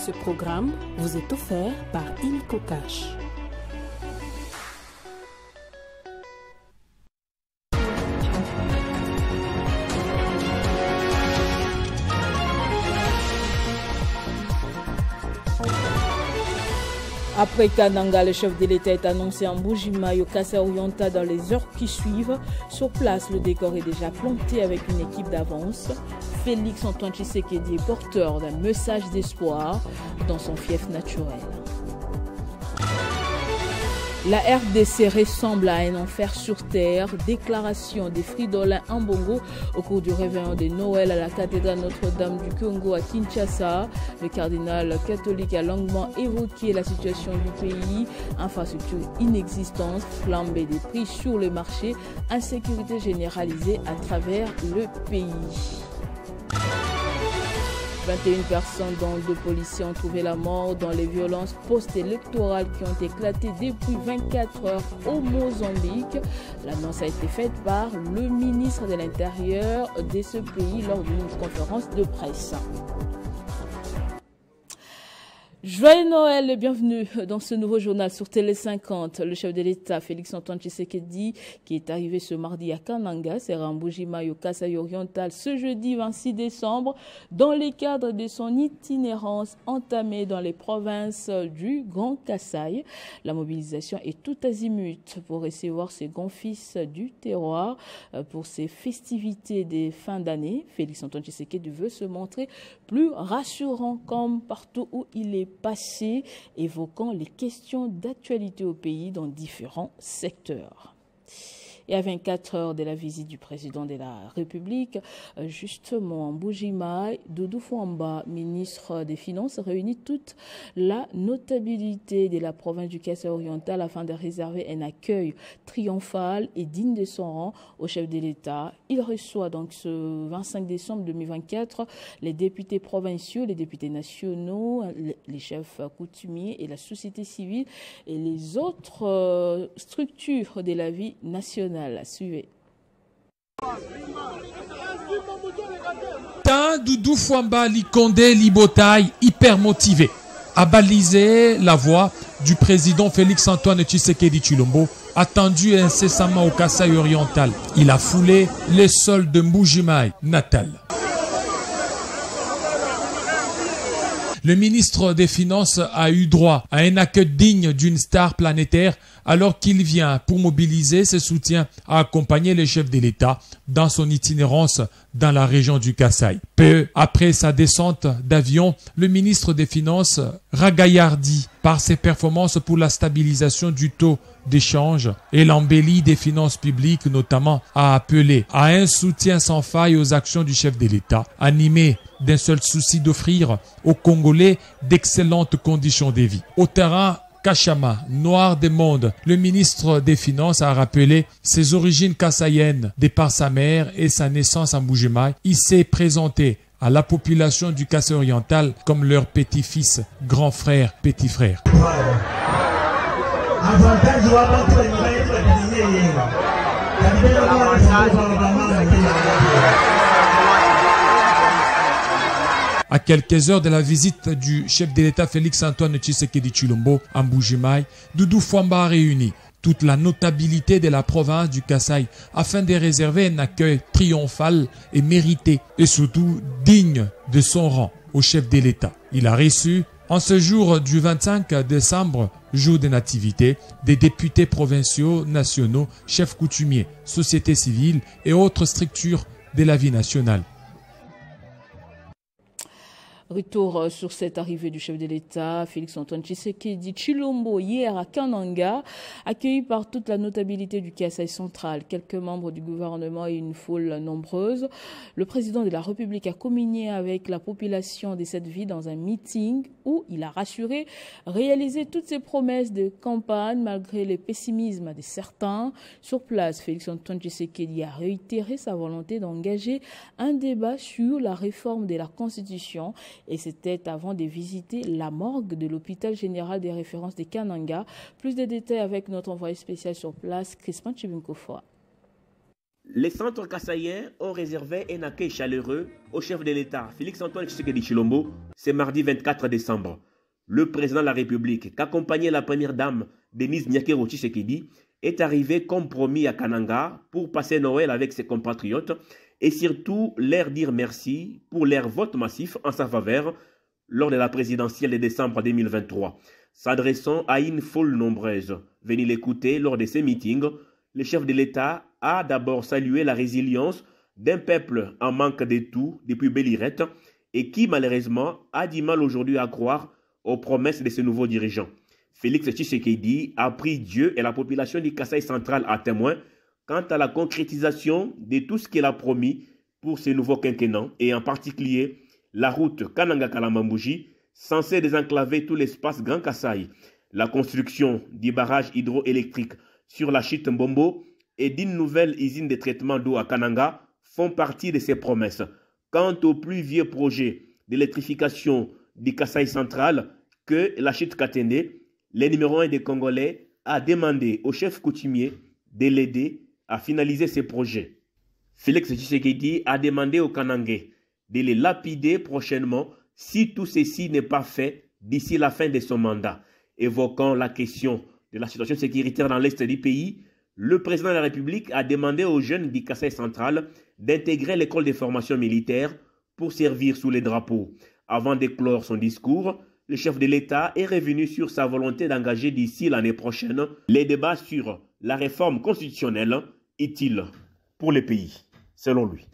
Ce programme vous est offert par Illico Cash. Après Kananga, le chef de l'État est annoncé en Mbuji-Mayi au Kasaï-Oriental dans les heures qui suivent. Sur place, le décor est déjà planté avec une équipe d'avance. Félix Antoine Tshisekedi est porteur d'un message d'espoir dans son fief naturel. La RDC ressemble à un enfer sur terre. Déclaration des Fridolin Ambongo au cours du réveillon de Noël à la cathédrale Notre-Dame du Congo à Kinshasa. Le cardinal catholique a longuement évoqué la situation du pays, infrastructures inexistantes, flambée des prix sur le marché, insécurité généralisée à travers le pays. 21 personnes, dont 2 policiers, ont trouvé la mort dans les violences post-électorales qui ont éclaté depuis 24 heures au Mozambique. L'annonce a été faite par le ministre de l'Intérieur de ce pays lors d'une conférence de presse. Joyeux Noël et bienvenue dans ce nouveau journal sur Télé 50. Le chef de l'État, Félix Antoine Tshisekedi, qui est arrivé ce mardi à Kananga, sera en Mbuji-Mayi au Kasaï-Oriental ce jeudi 26 décembre dans le cadre de son itinérance entamée dans les provinces du Grand Kasaï. La mobilisation est tout azimut pour recevoir ses grands fils du terroir pour ces festivités des fins d'année. Félix Antoine Tshisekedi veut se montrer plus rassurant comme partout où il est passé, évoquant les questions d'actualité au pays dans différents secteurs. Et à 24 heures de la visite du président de la République, justement en Mbuji-Mayi, Doudou Fwamba, ministre des Finances, réunit toute la notabilité de la province du Kasaï-Oriental afin de réserver un accueil triomphal et digne de son rang au chef de l'État. Il reçoit donc ce 25 décembre 2024 les députés provinciaux, les députés nationaux, les chefs coutumiers et la société civile et les autres structures de la vie nationale. Suivez. Doudou Fwamba Likonde Libotaï, hyper motivé, a balisé la voie du président Félix Antoine Tshisekedi Tshilombo, attendu incessamment au Kasaï oriental. Il a foulé les sols de Mbuji-Mayi natal. Le ministre des Finances a eu droit à un accueil digne d'une star planétaire alors qu'il vient pour mobiliser ses soutiens à accompagner les chefs de l'État dans son itinérance dans la région du Kasaï. Peu après sa descente d'avion, le ministre des Finances ragaillardi par ses performances pour la stabilisation du taux d'échange et l'embellie des finances publiques notamment a appelé à un soutien sans faille aux actions du chef de l'État, animé d'un seul souci d'offrir aux Congolais d'excellentes conditions de vie. Au terrain Kachama, noir des mondes, le ministre des Finances a rappelé ses origines kassaïennes de par sa mère et sa naissance en Mbuji-Mayi. Il s'est présenté à la population du Kasaï oriental comme leur petit-fils, grand frère, petit frère. À quelques heures de la visite du chef de l'État Félix Antoine Tshisekedi Tshilombo en Mbuji-Mayi, Doudou Fwamba a réuni toute la notabilité de la province du Kasaï afin de réserver un accueil triomphal et mérité et surtout digne de son rang au chef de l'État. Il a reçu en ce jour du 25 décembre, jour des nativités, des députés provinciaux, nationaux, chefs coutumiers, sociétés civiles et autres structures de la vie nationale. Retour sur cette arrivée du chef de l'État, Félix Antoine Tshisekedi Tshilombo, hier à Kananga, accueilli par toute la notabilité du Kasaï central, quelques membres du gouvernement et une foule nombreuse. Le président de la République a communié avec la population de cette ville dans un meeting où il a rassuré réaliser toutes ses promesses de campagne malgré le pessimisme de certains. Sur place, Félix Antoine Tshisekedi a réitéré sa volonté d'engager un débat sur la réforme de la Constitution. Et c'était avant de visiter la morgue de l'hôpital général des références de Kananga. Plus de détails avec notre envoyé spécial sur place, Crispin Chibinkofwa. Les centres kassaïens ont réservé un accueil chaleureux au chef de l'État, Félix-Antoine Tshisekedi Tshilombo, ce mardi 24 décembre. Le président de la République, qu'accompagnait la première dame Denise Nyakero Tshisekedi, est arrivé comme promis à Kananga pour passer Noël avec ses compatriotes et surtout leur dire merci pour leur vote massif en sa faveur lors de la présidentielle de décembre 2023. S'adressant à une foule nombreuse, venez l'écouter lors de ces meetings, le chef de l'État a d'abord salué la résilience d'un peuple en manque de tout depuis Bélirette et qui malheureusement a du mal aujourd'hui à croire aux promesses de ce nouveau dirigeant. Félix Tshisekedi a pris Dieu et la population du Kasaï central à témoin quant à la concrétisation de tout ce qu'il a promis pour ce nouveau quinquennat et en particulier la route Kananga-Kalamambouji censée désenclaver tout l'espace Grand Kasaï, la construction du barrage hydroélectrique sur la chute Mbombo et d'une nouvelle usine de traitement d'eau à Kananga font partie de ces promesses. Quant au plus vieux projet d'électrification du Kasaï central que la chute Katende, le numéro 1 des Congolais a demandé au chef coutumier de l'aider à finaliser ces projets. Félix Tshisekedi a demandé aux Kanangais de les lapider prochainement si tout ceci n'est pas fait d'ici la fin de son mandat. Évoquant la question de la situation sécuritaire dans l'est du pays, le président de la République a demandé aux jeunes du Kasaï central d'intégrer l'école de formation militaire pour servir sous les drapeaux. Avant de clore son discours, le chef de l'État est revenu sur sa volonté d'engager d'ici l'année prochaine les débats sur la réforme constitutionnelle utile pour le pays, selon lui.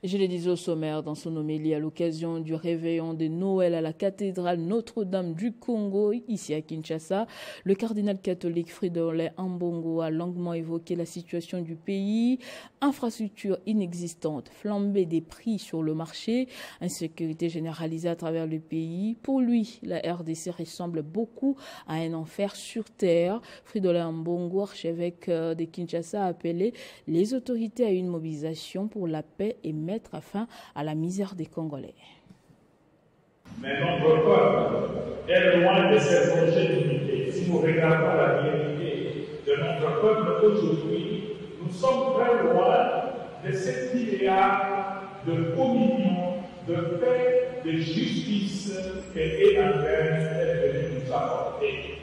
Je le disais au sommaire dans son homélie à l'occasion du réveillon de Noël à la cathédrale Notre-Dame du Congo, ici à Kinshasa. Le cardinal catholique Fridolin Ambongo a longuement évoqué la situation du pays, infrastructures inexistantes, flambée des prix sur le marché, insécurité généralisée à travers le pays. Pour lui, la RDC ressemble beaucoup à un enfer sur terre. Fridolin Ambongo, archevêque de Kinshasa, a appelé les autorités à une mobilisation pour la paix et mettre fin à la misère des Congolais. Mais notre peuple est loin de ces projets d'unité. Si nous regardons la réalité de notre peuple aujourd'hui, nous sommes très loin de cet idéal de communion, de paix, de justice que Edan est venu nous apporter.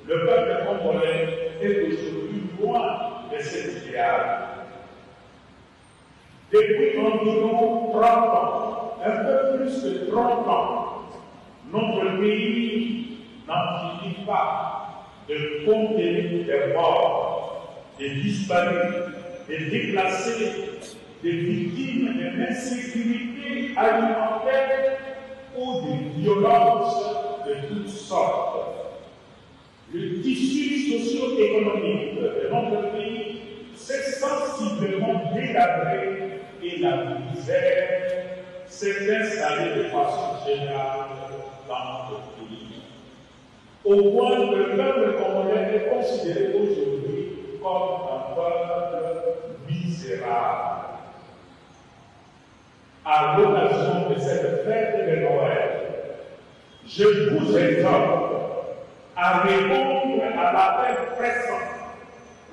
Le peuple congolais est aujourd'hui loin de cet idéal. Depuis environ 30 ans, un peu plus de 30 ans, notre pays n'en finit pas de compter des morts, des disparus, des déplacés, des victimes de l'insécurité alimentaire ou des violences de toutes sortes. Le tissu socio-économique de notre pays s'est sensiblement délabré et la misère s'est installée de façon générale dans notre pays. Au point que le peuple congolais est considéré aujourd'hui comme un peuple misérable. À l'occasion de cette fête de Noël, je vous exhorte à répondre à l'appel pressant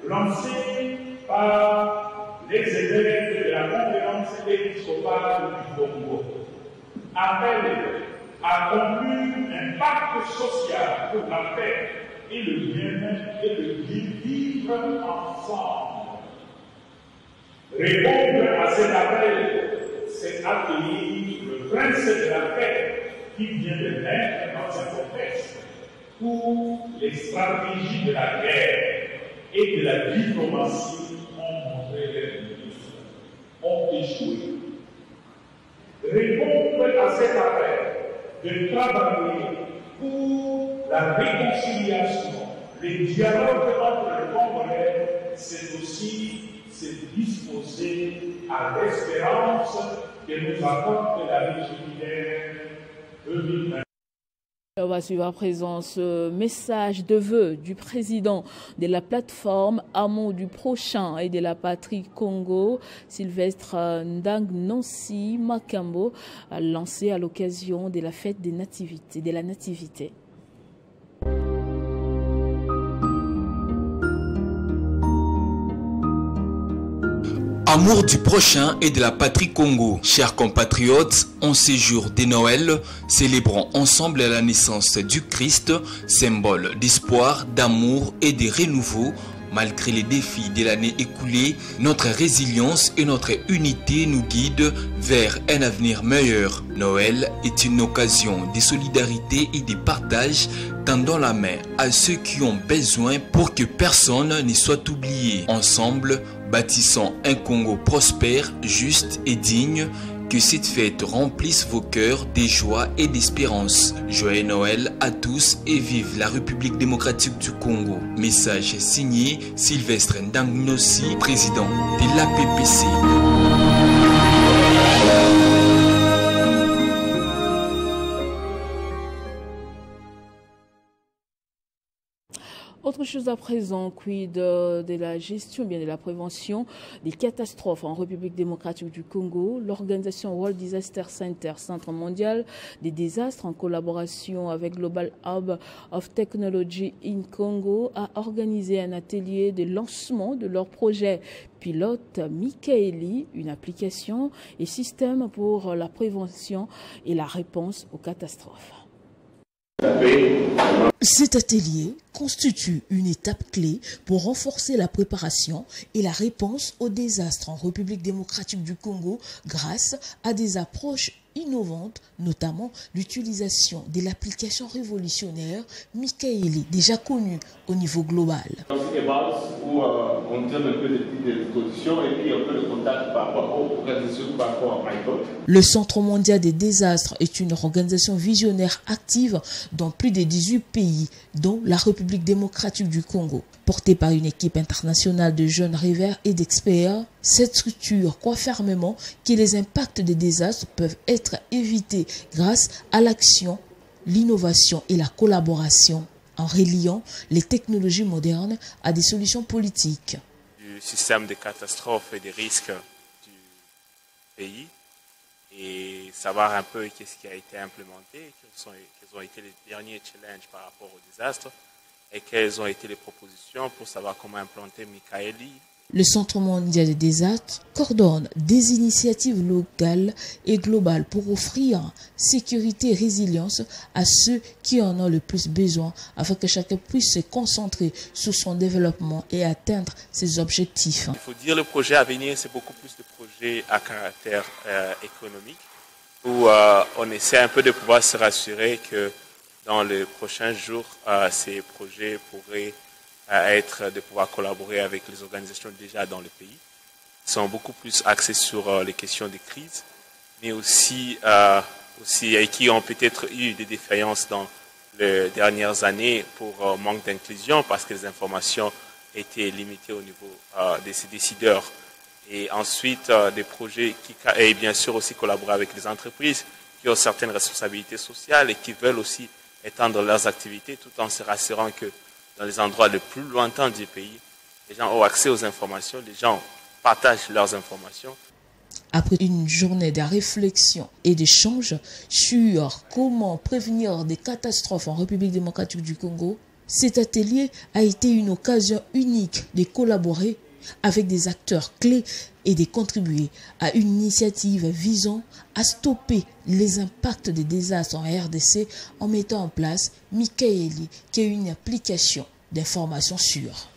lancé par les évêques de la conférence épiscopale du Congo. Appel à conclure un pacte social pour la paix et le bien-être et le vivre ensemble. Répondre à cet appel, c'est accueillir le prince de la paix qui vient de naître dans un contexte où les stratégies de la guerre et de la diplomatie ont montré leurs limites, ont échoué. Répondre à cet appel de travailler pour la réconciliation, les dialogues entre les Congolais, c'est aussi se disposer à l'espérance que nous apporte la vie jubilaire 2020. On va suivre à présent ce message de vœu du président de la plateforme Amour du Prochain et de la Patrie Congo, Sylvestre Ndang Nancy Makambo, lancé à l'occasion de la fête des nativités, de la Nativité. Amour du prochain et de la patrie Congo. Chers compatriotes, en ces jours de Noël, célébrons ensemble la naissance du Christ, symbole d'espoir, d'amour et de renouveau. Malgré les défis de l'année écoulée, notre résilience et notre unité nous guident vers un avenir meilleur. Noël est une occasion de solidarité et de partage, tendant la main à ceux qui ont besoin pour que personne ne soit oublié. Ensemble, bâtissons un Congo prospère, juste et digne. Que cette fête remplisse vos cœurs de joie et d'espérance. Joyeux Noël à tous et vive la République démocratique du Congo. Message signé Sylvestre Ndangnossi, président de l'APPC. Autre chose à présent, quid de la gestion, bien de la prévention des catastrophes en République démocratique du Congo. L'organisation World Disaster Center, Centre mondial des désastres, en collaboration avec Global Hub of Technology in Congo, a organisé un atelier de lancement de leur projet pilote Mikaeli, une application et système pour la prévention et la réponse aux catastrophes. Cet atelier constitue une étape clé pour renforcer la préparation et la réponse aux désastres en République démocratique du Congo grâce à des approches innovantes, notamment l'utilisation de l'application révolutionnaire Mikaeli, déjà connue au niveau global. Où on donne un peu de petites positions et puis un peu de contact par rapport aux organisations, par rapport à MyCode. Le Centre mondial des désastres est une organisation visionnaire active dans plus de 18 pays, dont la République démocratique du Congo. Portée par une équipe internationale de jeunes rêveurs et d'experts, cette structure croit fermement que les impacts des désastres peuvent être évités grâce à l'action, l'innovation et la collaboration, en reliant les technologies modernes à des solutions politiques. Du système de catastrophes et des risques du pays et savoir un peu qu'est-ce qui a été implémenté, quels ont été les derniers challenges par rapport au désastre et quelles ont été les propositions pour savoir comment implanter Mikaeli. Le Centre mondial des désastres coordonne des initiatives locales et globales pour offrir sécurité et résilience à ceux qui en ont le plus besoin afin que chacun puisse se concentrer sur son développement et atteindre ses objectifs. Il faut dire que le projet à venir, c'est beaucoup plus de projets à caractère économique où on essaie un peu de pouvoir se rassurer que dans les prochains jours, ces projets pourraient être de pouvoir collaborer avec les organisations déjà dans le pays. Ils sont beaucoup plus axés sur les questions de crise, mais aussi et qui ont peut-être eu des défaillances dans les dernières années pour manque d'inclusion parce que les informations étaient limitées au niveau de ces décideurs. Et ensuite, des projets et bien sûr aussi collaborer avec les entreprises qui ont certaines responsabilités sociales et qui veulent aussi étendre leurs activités tout en se rassurant que dans les endroits les plus lointains du pays, les gens ont accès aux informations, les gens partagent leurs informations. Après une journée de réflexion et d'échange sur comment prévenir des catastrophes en République démocratique du Congo, cet atelier a été une occasion unique de collaborer avec des acteurs clés et de contribuer à une initiative visant à stopper les impacts des désastres en RDC en mettant en place Mikaeli, qui est une application d'information sûre.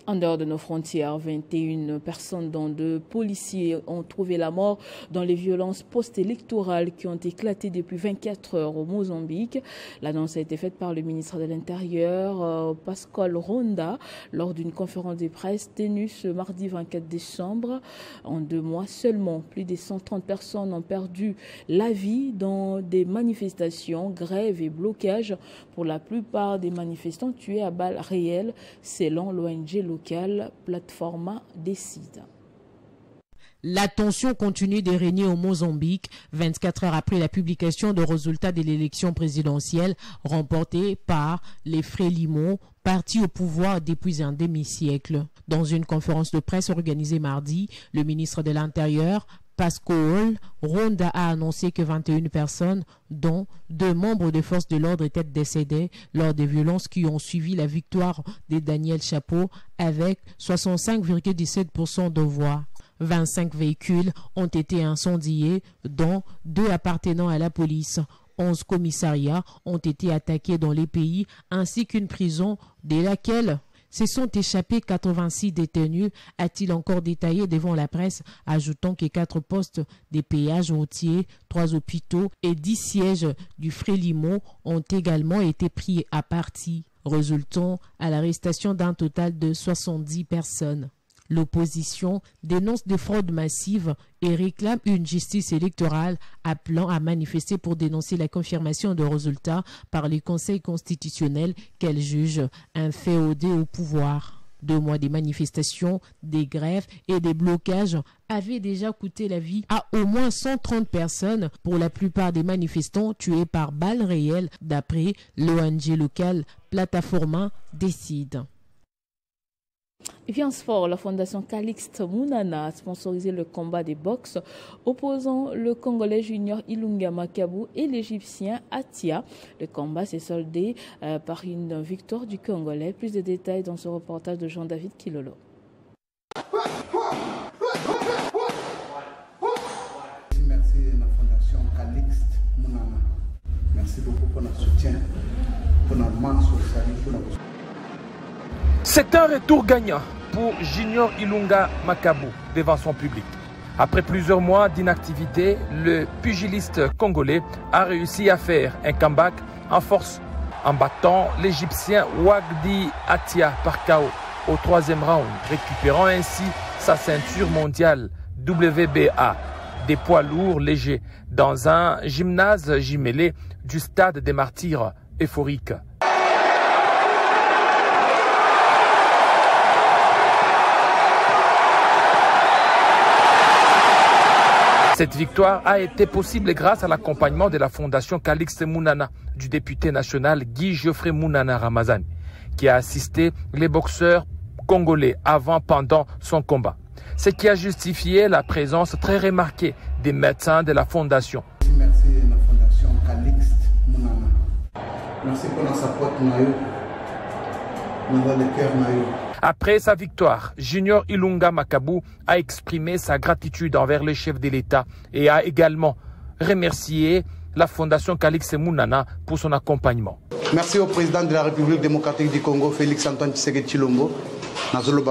En dehors de nos frontières, 21 personnes, dont 2 policiers, ont trouvé la mort dans les violences post-électorales qui ont éclaté depuis 24 heures au Mozambique. L'annonce a été faite par le ministre de l'Intérieur, Pascal Ronda, lors d'une conférence de presse tenue ce mardi 24 décembre. En 2 mois seulement, plus de 130 personnes ont perdu la vie dans des manifestations, grèves et blocages. Pour la plupart des manifestants tués à balles réelles, selon l'ONG locale Plateforma Décide. La tension continue de régner au Mozambique 24 heures après la publication des résultats de l'élection présidentielle remportée par les Frélimo, parti au pouvoir depuis un demi-siècle. Dans une conférence de presse organisée mardi, le ministre de l'Intérieur, Pascoal, Rwanda a annoncé que 21 personnes, dont 2 membres des forces de l'ordre, étaient décédés lors des violences qui ont suivi la victoire de Daniel Chapo avec 65,17% de voix. 25 véhicules ont été incendiés, dont 2 appartenant à la police. 11 commissariats ont été attaqués dans les pays, ainsi qu'une prison de laquelle se sont échappés 86 détenus, a-t-il encore détaillé devant la presse, ajoutant que 4 postes des péages routiers, 3 hôpitaux et 10 sièges du Frélimo ont également été pris à partie, résultant à l'arrestation d'un total de 70 personnes. L'opposition dénonce des fraudes massives et réclame une justice électorale, appelant à manifester pour dénoncer la confirmation de résultats par le Conseil constitutionnel qu'elle juge inféodé au pouvoir. 2 mois de manifestations, des grèves et des blocages avaient déjà coûté la vie à au moins 130 personnes, pour la plupart des manifestants tués par balles réelles, d'après l'ONG locale Plataforma Décide. Et puis en sport, la fondation Calixte Mounana a sponsorisé le combat des boxe opposant le Congolais junior Ilunga Makabu et l'Égyptien Atia. Le combat s'est soldé par une victoire du Congolais. Plus de détails dans ce reportage de Jean-David Kilolo. Merci à la fondation Calixte Mounana. Merci beaucoup pour notre soutien, pour notre main sur le salut, pour notre... C'est un retour gagnant pour Junior Ilunga Makabu devant son public. Après plusieurs mois d'inactivité, le pugiliste congolais a réussi à faire un comeback en force en battant l'Égyptien Wagdi Atia par KO au 3e round, récupérant ainsi sa ceinture mondiale WBA des poids lourds légers dans un gymnase jumelé du stade des Martyrs euphorique. Cette victoire a été possible grâce à l'accompagnement de la fondation Calixte Mounana du député national Guy Geoffrey Mounana Ramazani, qui a assisté les boxeurs congolais avant, pendant son combat. Ce qui a justifié la présence très remarquée des médecins de la fondation. Merci à la fondation Calixte Mounana. Merci pour notre support, le cœur. Après sa victoire, Junior Ilunga Makabu a exprimé sa gratitude envers le chef de l'État et a également remercié la fondation Calixte Mounana pour son accompagnement. Merci au président de la République démocratique du Congo, Félix Antoine Tshisekedi Tshilombo.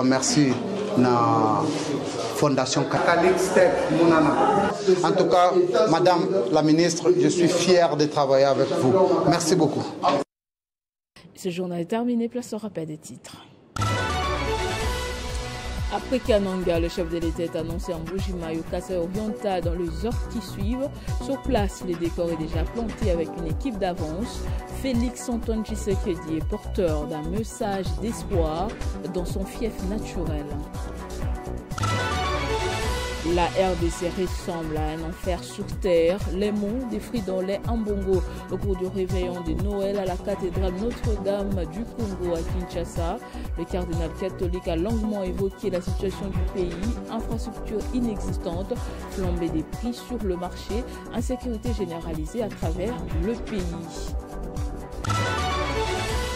Merci à la fondation Calixte Mounana. En tout cas, Madame la ministre, je suis fier de travailler avec vous. Merci beaucoup. Ce journal est terminé, place au rappel des titres. Après Kananga, le chef de l'État est annoncé en Mbuji-Mayi, au Kasai oriental, dans les heures qui suivent. Sur place, le décor est déjà planté avec une équipe d'avance. Félix Antoine Tshisekedi est porteur d'un message d'espoir dans son fief naturel. La RDC ressemble à un enfer sur terre. Les mots des fruits dans les Ambongo au cours du réveillon de Noël à la cathédrale Notre-Dame du Congo à Kinshasa. Le cardinal catholique a longuement évoqué la situation du pays, infrastructures inexistantes, flambée des prix sur le marché, insécurité généralisée à travers le pays.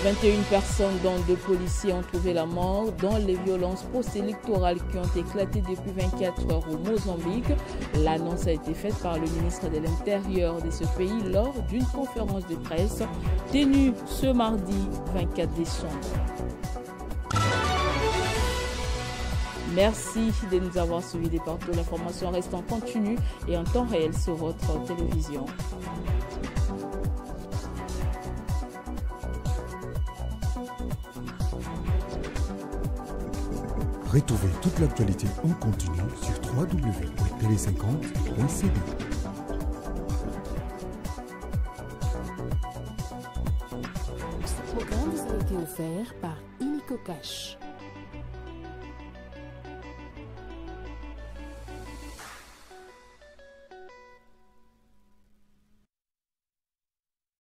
21 personnes, dont 2 policiers, ont trouvé la mort dans les violences post-électorales qui ont éclaté depuis 24 heures au Mozambique. L'annonce a été faite par le ministre de l'Intérieur de ce pays lors d'une conférence de presse tenue ce mardi 24 décembre. Merci de nous avoir suivis des partout. L'information reste en continu et en temps réel sur votre télévision. Retrouvez toute l'actualité en continu sur www.tv50.cd. Ce programme vous a été offert par Illico Cash.